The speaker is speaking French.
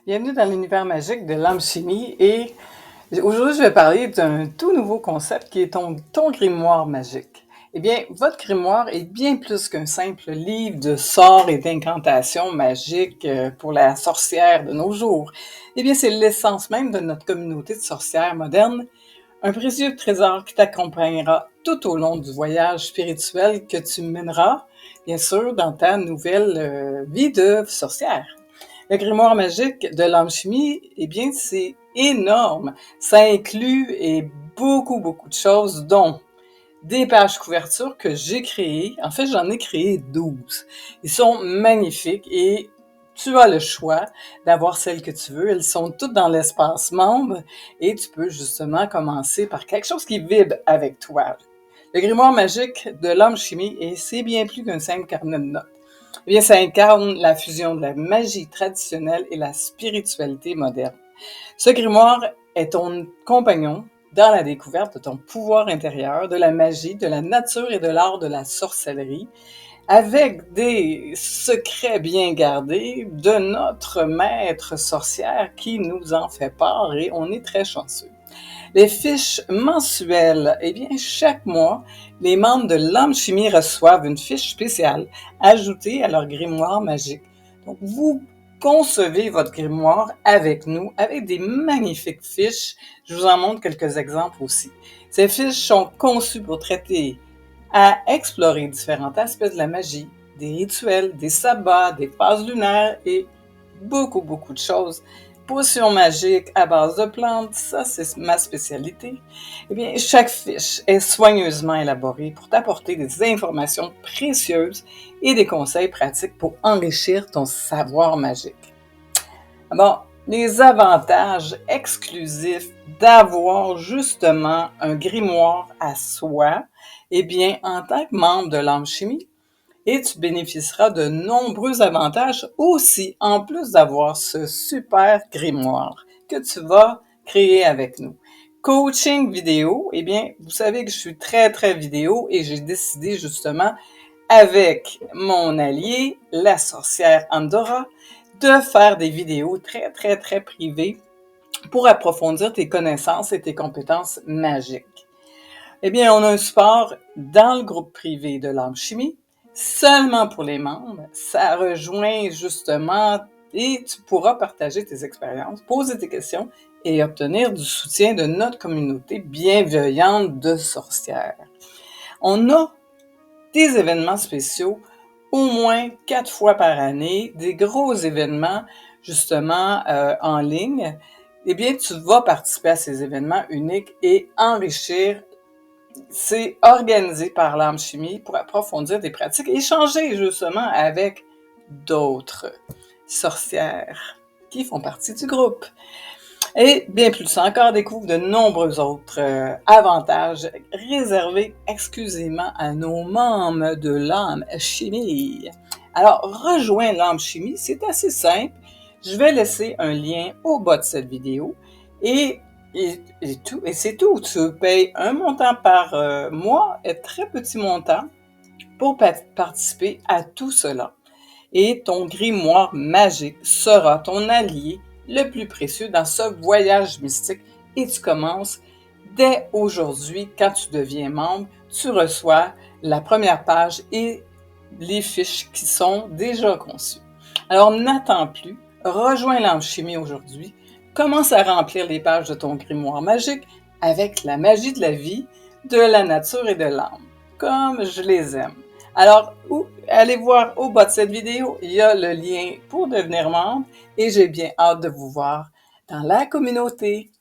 Bienvenue dans l'univers magique de l'alchimie et aujourd'hui je vais parler d'un tout nouveau concept qui est ton grimoire magique. Eh bien, votre grimoire est bien plus qu'un simple livre de sorts et d'incantations magiques pour la sorcière de nos jours. Eh bien, c'est l'essence même de notre communauté de sorcières modernes, un précieux trésor qui t'accompagnera tout au long du voyage spirituel que tu mèneras, bien sûr, dans ta nouvelle vie de sorcière. Le grimoire magique de l'alchimie, eh bien, c'est énorme. Ça inclut beaucoup de choses, dont des pages couvertures que j'ai créées. En fait, j'en ai créé 12. Ils sont magnifiques et tu as le choix d'avoir celles que tu veux. Elles sont toutes dans l'espace membre et tu peux justement commencer par quelque chose qui vibre avec toi. Le grimoire magique de l'alchimie, et c'est bien plus qu'un simple carnet de notes. Eh bien, ça incarne la fusion de la magie traditionnelle et la spiritualité moderne. Ce grimoire est ton compagnon dans la découverte de ton pouvoir intérieur, de la magie, de la nature et de l'art de la sorcellerie, avec des secrets bien gardés de notre maître sorcière qui nous en fait part et on est très chanceux. Les fiches mensuelles, eh bien, chaque mois, les membres de l'alchimie reçoivent une fiche spéciale ajoutée à leur grimoire magique. Donc, vous concevez votre grimoire avec nous, avec des magnifiques fiches. Je vous en montre quelques exemples aussi. Ces fiches sont conçues pour traiter à explorer différents aspects de la magie, des rituels, des sabbats, des phases lunaires et beaucoup de choses. Potions magiques à base de plantes, ça c'est ma spécialité. Eh bien, chaque fiche est soigneusement élaborée pour t'apporter des informations précieuses et des conseils pratiques pour enrichir ton savoir magique. Bon, les avantages exclusifs d'avoir justement un grimoire à soi, eh bien, en tant que membre de l'alchimie, et tu bénéficieras de nombreux avantages aussi, en plus d'avoir ce super grimoire que tu vas créer avec nous. Coaching vidéo, eh bien, vous savez que je suis très vidéo et j'ai décidé justement, avec mon allié, la sorcière Andorra, de faire des vidéos très privées pour approfondir tes connaissances et tes compétences magiques. Eh bien, on a un support dans le groupe privé de l'alchimie, seulement pour les membres. Ça rejoint justement et tu pourras partager tes expériences, poser tes questions et obtenir du soutien de notre communauté bienveillante de sorcières. On a des événements spéciaux au moins 4 fois par année, des gros événements justement en ligne. Eh bien, tu vas participer à ces événements uniques et enrichir. C'est organisé par l'alchimie pour approfondir des pratiques et échanger justement avec d'autres sorcières qui font partie du groupe. Et bien plus encore, découvre de nombreux autres avantages réservés exclusivement à nos membres de l'alchimie. Alors, rejoins l'alchimie, c'est assez simple. Je vais laisser un lien au bas de cette vidéo et c'est tout. Tu payes un montant par mois, un très petit montant, pour participer à tout cela. Et ton grimoire magique sera ton allié le plus précieux dans ce voyage mystique. Et tu commences dès aujourd'hui, quand tu deviens membre, tu reçois la première page et les fiches qui sont déjà conçues. Alors n'attends plus, rejoins l'alchimie aujourd'hui, commence à remplir les pages de ton grimoire magique avec la magie de la vie, de la nature et de l'âme, comme je les aime. Alors, allez voir au bas de cette vidéo, il y a le lien pour devenir membre et j'ai bien hâte de vous voir dans la communauté.